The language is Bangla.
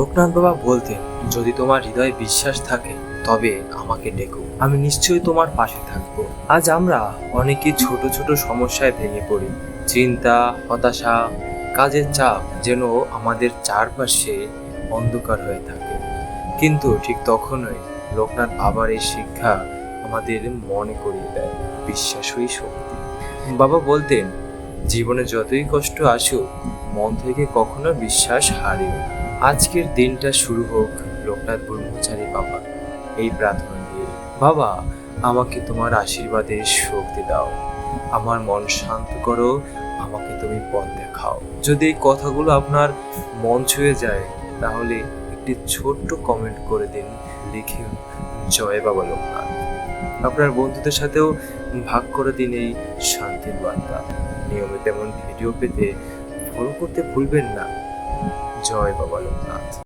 লোকনাথ বাবা বলতেন, যদি তোমার হৃদয়ে বিশ্বাস থাকে তবে আমাকে ডেকো, আমি নিশ্চয়ই তোমার পাশে থাকবো। আজ আমরা অনেকে ছোট ছোট সমস্যায় ভেঙে পড়ি। চিন্তা, হতাশা, কাজের চাপ যেন আমাদের চারপাশে অন্ধকার হয়ে থাকে। কিন্তু ঠিক তখনই লোকনাথ বাবার এই শিক্ষা আমাদের মনে করিয়ে দেয় বিশ্বাসই শক্তি। বাবা বলতেন, জীবনে যতই কষ্ট আসুক মন থেকে কখনো বিশ্বাস হারিও না। আজকের দিনটা শুরু হোক লোকনাথ ব্রহ্মচারী বাবার এই প্রার্থনা দিয়ে। বাবা, আমাকে তোমার আশীর্বাদে শক্তি দাও, আমার মন শান্ত করো, আমাকে তুমি পথ দেখাও। যদি এই কথাগুলো আপনার মন ছুঁয়ে যায় তাহলে একটি ছোট্ট কমেন্ট করে দিন, লিখে জয় বাবা লোকনাথ। আপনার বন্ধুদের সাথেও ভাগ করে দিন এই শান্তির বার্তা। নিয়মিত এমন ভিডিও পেতে ফলো করতে ভুলবেন না। জয় বাবা লোকনাথ।